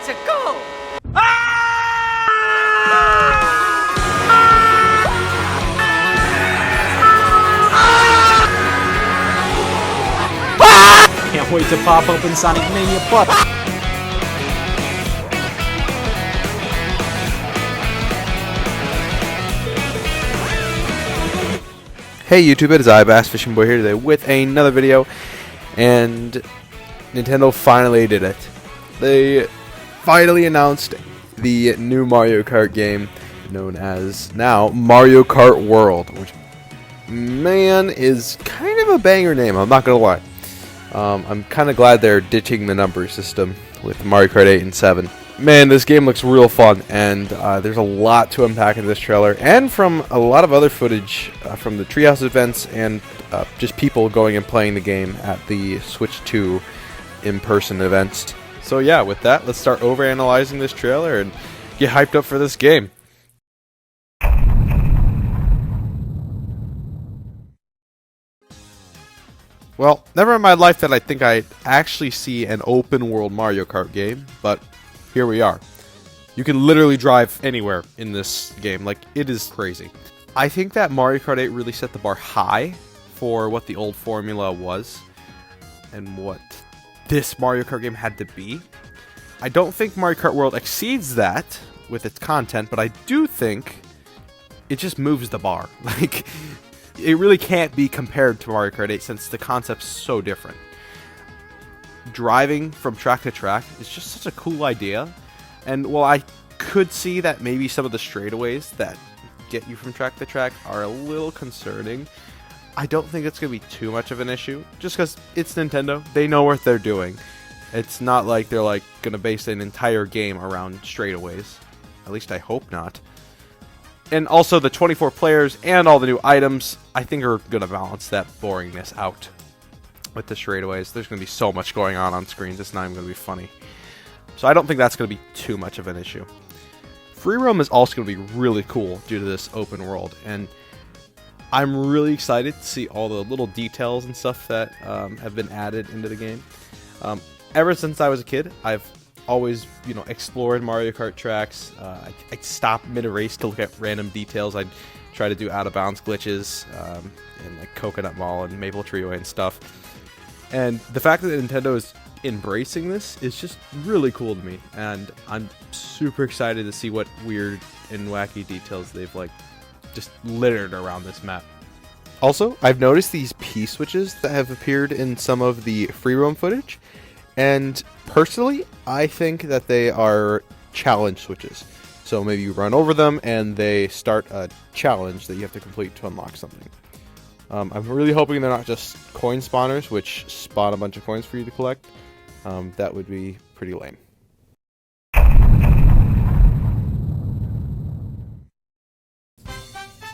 Let's go! Can't wait to pop open Sonic Mania Plus. Hey YouTube, it is I, Bass Fishing Boy, here today with another video, and Nintendo finally did it. They finally announced the new Mario Kart game, known as now Mario Kart World, which, man, is kind of a banger name, I'm not gonna lie. I'm kind of glad they're ditching the number system with Mario Kart 8 and 7. Man, this game looks real fun, and there's a lot to unpack in this trailer, and from a lot of other footage from the Treehouse events, and just people going and playing the game at the Switch 2 in-person events. So yeah, with that, let's start overanalyzing this trailer and get hyped up for this game. Well, never in my life that I think I'd actually see an open-world Mario Kart game, but here we are. You can literally drive anywhere in this game. Like, it is crazy. I think that Mario Kart 8 really set the bar high for what the old formula was and what this Mario Kart game had to be. I don't think Mario Kart World exceeds that with its content, but I do think it just moves the bar. Like, it really can't be compared to Mario Kart 8 since the concept's so different. Driving from track to track is just such a cool idea, and while I could see that maybe some of the straightaways that get you from track to track are a little concerning, I don't think it's going to be too much of an issue, just because it's Nintendo. They know what they're doing. It's not like they're like going to base an entire game around straightaways. At least I hope not. And also the 24 players and all the new items, I think are going to balance that boringness out. With the straightaways, there's going to be so much going on screens, it's not even going to be funny. So I don't think that's going to be too much of an issue. Free roam is also going to be really cool due to this open world, and I'm really excited to see all the little details and stuff that have been added into the game. Ever since I was a kid, I've always, explored Mario Kart tracks. I'd stop mid-race to look at random details. I'd try to do out-of-bounds glitches in like Coconut Mall and Maple Treeway and stuff. And the fact that Nintendo is embracing this is just really cool to me, and I'm super excited to see what weird and wacky details they've just littered around this map. Also, I've noticed these P-switches that have appeared in some of the free roam footage, and personally, I think that they are challenge switches. So maybe you run over them and they start a challenge that you have to complete to unlock something. I'm really hoping they're not just coin spawners, which spawn a bunch of coins for you to collect. That would be pretty lame.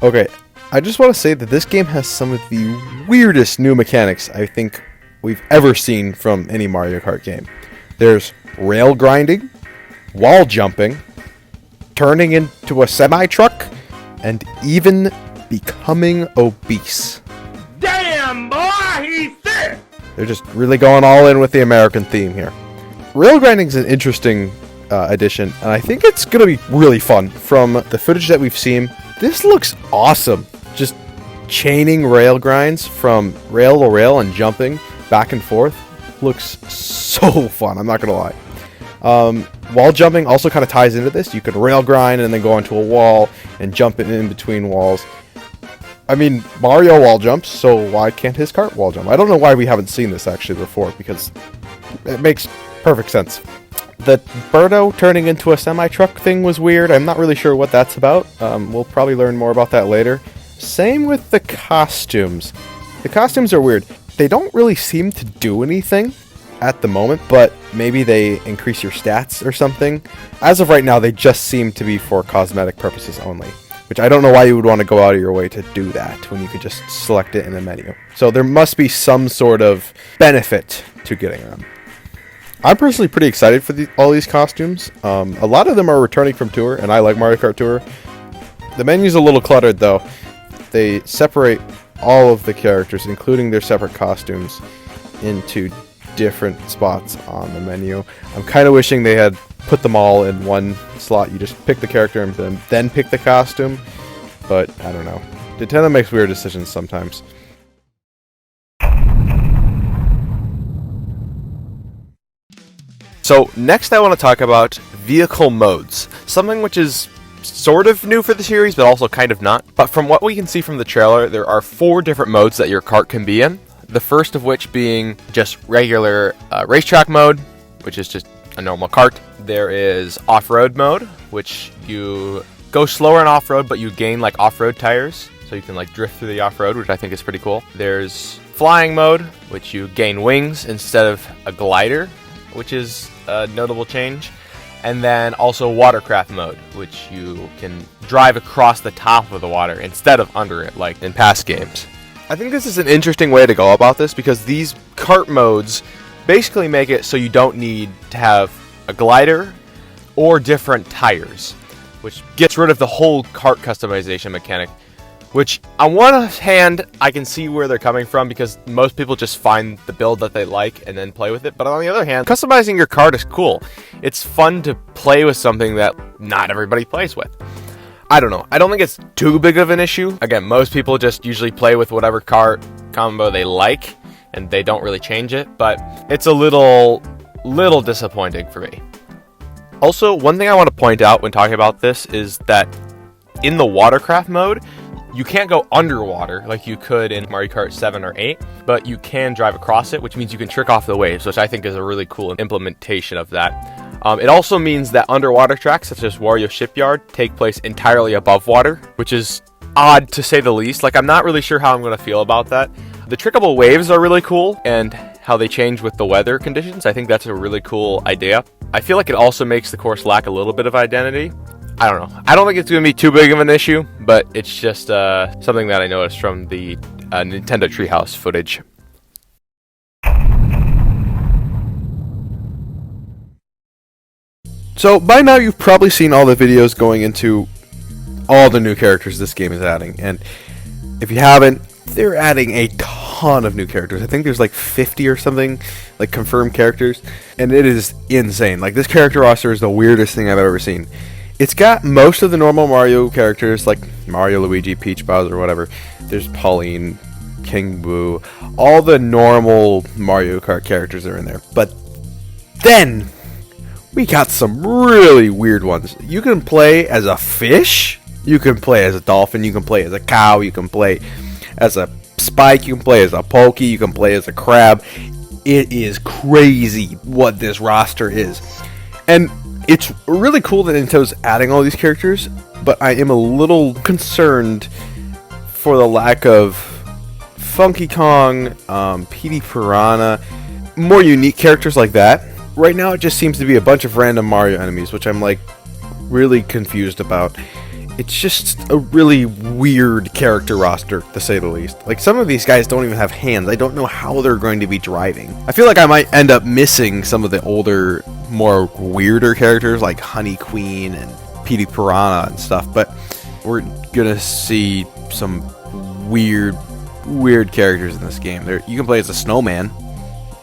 Okay, I just want to say that this game has some of the weirdest new mechanics I think we've ever seen from any Mario Kart game. There's rail grinding, wall jumping, turning into a semi-truck, and even becoming obese. Damn, boy, he's thick! They're just really going all in with the American theme here. Rail grinding is an interesting addition, and I think it's going to be really fun. From the footage that we've seen, this looks awesome. Just chaining rail grinds from rail to rail and jumping back and forth looks so fun, I'm not going to lie. Wall jumping also kind of ties into this. You could rail grind and then go onto a wall and jump in between walls. I mean, Mario wall jumps, so why can't his cart wall jump? I don't know why we haven't seen this actually before, because it makes perfect sense. The Birdo turning into a semi-truck thing was weird. I'm not really sure what that's about. We'll probably learn more about that later. Same with the costumes. The costumes are weird. They don't really seem to do anything at the moment, but maybe they increase your stats or something. As of right now, they just seem to be for cosmetic purposes only, which I don't know why you would want to go out of your way to do that when you could just select it in the menu. So there must be some sort of benefit to getting them. I'm personally pretty excited for all these costumes. A lot of them are returning from Tour, and I like Mario Kart Tour. The menu's a little cluttered, though. They separate all of the characters, including their separate costumes, into different spots on the menu. I'm kind of wishing they had put them all in one slot. You just pick the character and then pick the costume. But I don't know. Nintendo makes weird decisions sometimes. So next I want to talk about vehicle modes. Something which is sort of new for the series, but also kind of not. But from what we can see from the trailer, there are 4 different modes that your kart can be in. The first of which being just regular racetrack mode, which is just a normal kart. There is off-road mode, which you go slower in off-road, but you gain like off-road tires, so you can like drift through the off-road, which I think is pretty cool. There's flying mode, which you gain wings instead of a glider, which is a notable change. And then also watercraft mode, which you can drive across the top of the water instead of under it, like in past games. I think this is an interesting way to go about this, because these kart modes basically make it so you don't need to have a glider or different tires, which gets rid of the whole kart customization mechanic, which on one hand I can see where they're coming from, because most people just find the build that they like and then play with it. But on the other hand, customizing your kart is cool. It's fun to play with something that not everybody plays with. I don't know. I don't think it's too big of an issue. Again, most people just usually play with whatever kart combo they like, and they don't really change it, but it's a little disappointing for me. Also, one thing I want to point out when talking about this is that in the watercraft mode, you can't go underwater like you could in Mario Kart 7 or 8, but you can drive across it, which means you can trick off the waves, which I think is a really cool implementation of that. It also means that underwater tracks, such as Wario Shipyard, take place entirely above water, which is odd to say the least. Like, I'm not really sure how I'm going to feel about that. The trickable waves are really cool, and how they change with the weather conditions, I think that's a really cool idea. I feel like it also makes the course lack a little bit of identity. I don't know. I don't think it's going to be too big of an issue, but it's just something that I noticed from the Nintendo Treehouse footage. So by now you've probably seen all the videos going into all the new characters this game is adding, and if you haven't, they're adding a ton of new characters. I think there's like 50 or something, like confirmed characters, and it is insane. Like, this character roster is the weirdest thing I've ever seen. It's got most of the normal Mario characters, like Mario, Luigi, Peach, Bowser, whatever. There's Pauline, King Boo, all the normal Mario Kart characters are in there. But then we got some really weird ones. You can play as a fish, you can play as a dolphin, you can play as a cow, you can play as a spike, you can play as a pokey, you can play as a crab. It is crazy what this roster is. And it's really cool that Nintendo's adding all these characters, but I am a little concerned for the lack of Funky Kong, PD Piranha, more unique characters like that. Right now it just seems to be a bunch of random Mario enemies, which I'm like really confused about. It's just a really weird character roster, to say the least. Like, some of these guys don't even have hands. I don't know how they're going to be driving. I feel like I might end up missing some of the older, more weirder characters like Honey Queen and PD Piranha and stuff, but we're gonna see some weird characters in this game. You can play as a snowman.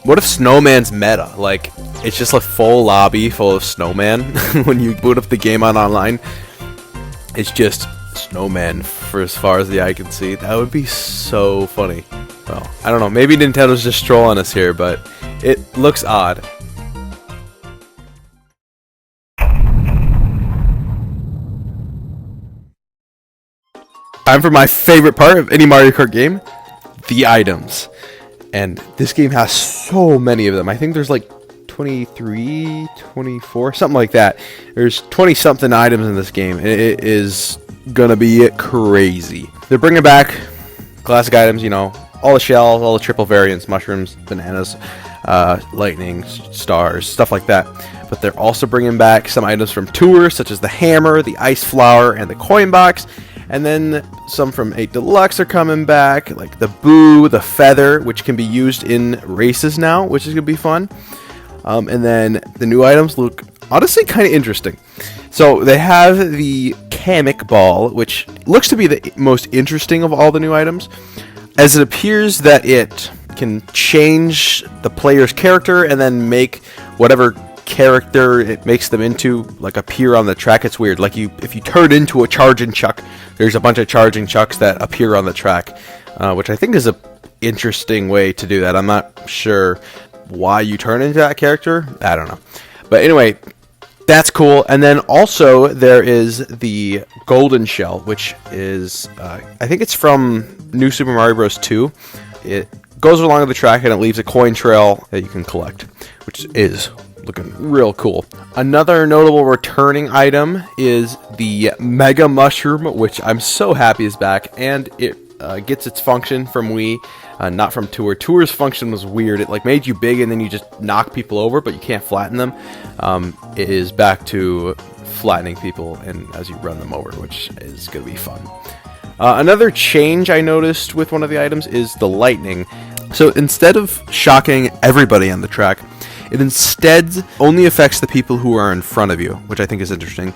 What if Snowman's meta? Like, it's just a full lobby full of snowman when you boot up the game on online. It's just snowman for as far as the eye can see. That would be so funny. Well, I don't know. Maybe Nintendo's just trolling us here, but it looks odd. Time for my favorite part of any Mario Kart game, the items. And this game has so many of them. I think there's like 23, 24, something like that. There's 20-something items in this game. It is gonna be crazy. They're bringing back classic items, you know, all the shells, all the triple variants, mushrooms, bananas, lightning, stars, stuff like that. But they're also bringing back some items from tours, such as the hammer, the ice flower, and the coin box. And then some from 8 Deluxe are coming back, like the Boo, the Feather, which can be used in races now, which is going to be fun. And then the new items look honestly kind of interesting. So they have the Kamek Ball, which looks to be the most interesting of all the new items, as it appears that it can change the player's character and then make whatever character it makes them into like appear on the track. It's weird. Like if you turn into a charging chuck, there's a bunch of charging chucks that appear on the track, which I think is a interesting way to do that. I'm not sure why you turn into that character. I don't know. But anyway, that's cool. And then also there is the golden shell, which is I think it's from New Super Mario Bros. 2. It goes along the track and it leaves a coin trail that you can collect, which is looking real cool. Another notable returning item is the Mega Mushroom, which I'm so happy is back, and it gets its function from Wii, not from Tour. Tour's function was weird. It like made you big and then you just knock people over, but you can't flatten them. It is back to flattening people and as you run them over, which is going to be fun. Another change I noticed with one of the items is the lightning. So instead of shocking everybody on the track, it instead only affects the people who are in front of you, which I think is interesting.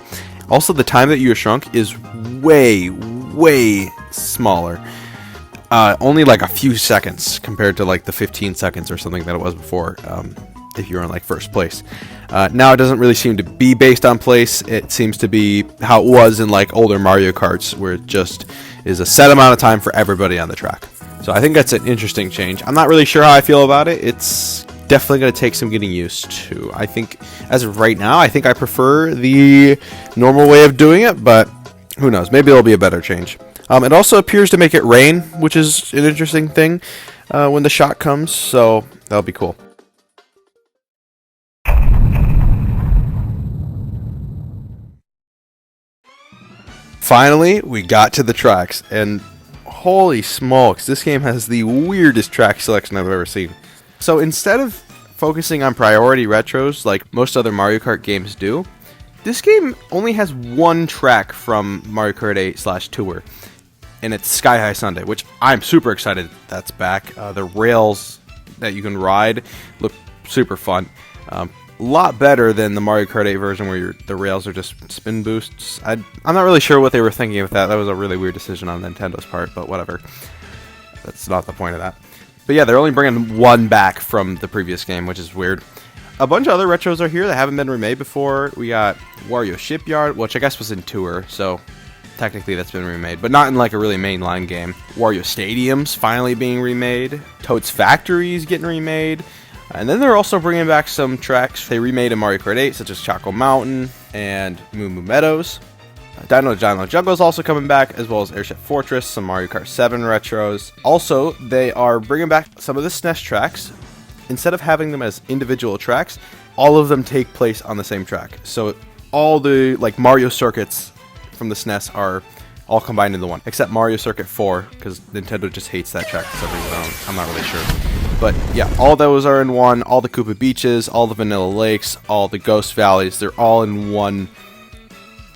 Also, the time that you are shrunk is way, way smaller. Only like a few seconds compared to like the 15 seconds or something that it was before, if you were in like first place. Now it doesn't really seem to be based on place. It seems to be how it was in like older Mario Karts, where it just is a set amount of time for everybody on the track. So I think that's an interesting change. I'm not really sure how I feel about it. It's definitely going to take some getting used to. I think as of right now, I think I prefer the normal way of doing it, but who knows? Maybe there'll be a better change. It also appears to make it rain, which is an interesting thing when the shot comes, so that'll be cool. Finally, we got to the tracks, and holy smokes, this game has the weirdest track selection I've ever seen. So instead of focusing on priority retros like most other Mario Kart games do, this game only has one track from Mario Kart 8 / Tour, and it's Sky High Sundae, which I'm super excited that's back. The rails that you can ride look super fun. A lot better than the Mario Kart 8 version where the rails are just spin boosts. I'm not really sure what they were thinking with that. That was a really weird decision on Nintendo's part, but whatever. That's not the point of that. But yeah, they're only bringing one back from the previous game, which is weird. A bunch of other retros are here that haven't been remade before. We got Wario Shipyard, which I guess was in Tour, so technically that's been remade, but not in like a really mainline game. Wario Stadium's finally being remade. Toad's Factory's getting remade. And then they're also bringing back some tracks they remade in Mario Kart 8, such as Choco Mountain and Moo Moo Meadows. Dino Jungle is also coming back, as well as Airship Fortress, some Mario Kart 7 retros. Also, they are bringing back some of the SNES tracks. Instead of having them as individual tracks, all of them take place on the same track. So all the like Mario circuits from the SNES are all combined into one, except Mario Circuit 4, because Nintendo just hates that track for some reason. I'm not really sure. But yeah, all those are in one. All the Koopa Beaches, all the Vanilla Lakes, all the Ghost Valleys, they're all in one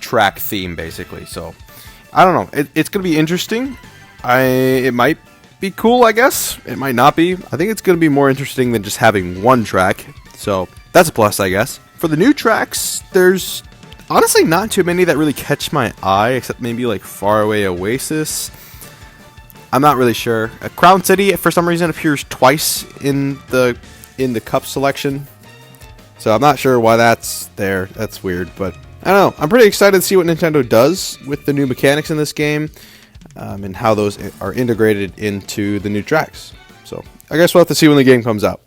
track theme, basically. So, I don't know. It's going to be interesting. It might be cool, I guess. It might not be. I think it's going to be more interesting than just having one track. So, that's a plus, I guess. For the new tracks, there's honestly not too many that really catch my eye, except maybe like Faraway Oasis. I'm not really sure. Crown City, for some reason, appears twice in the cup selection. So I'm not sure why that's there. That's weird, but I don't know. I'm pretty excited to see what Nintendo does with the new mechanics in this game, and how those are integrated into the new tracks. So I guess we'll have to see when the game comes out.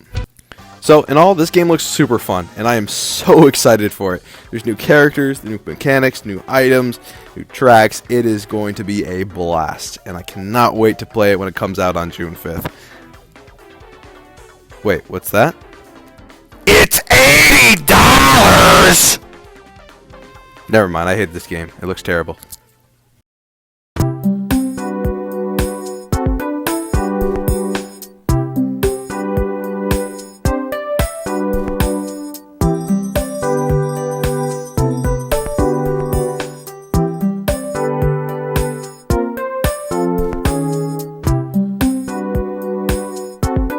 So in all, this game looks super fun, and I am so excited for it. There's new characters, new mechanics, new items, new tracks. It is going to be a blast, and I cannot wait to play it when it comes out on June 5th. Wait, what's that? It's $80! Never mind, I hate this game. It looks terrible.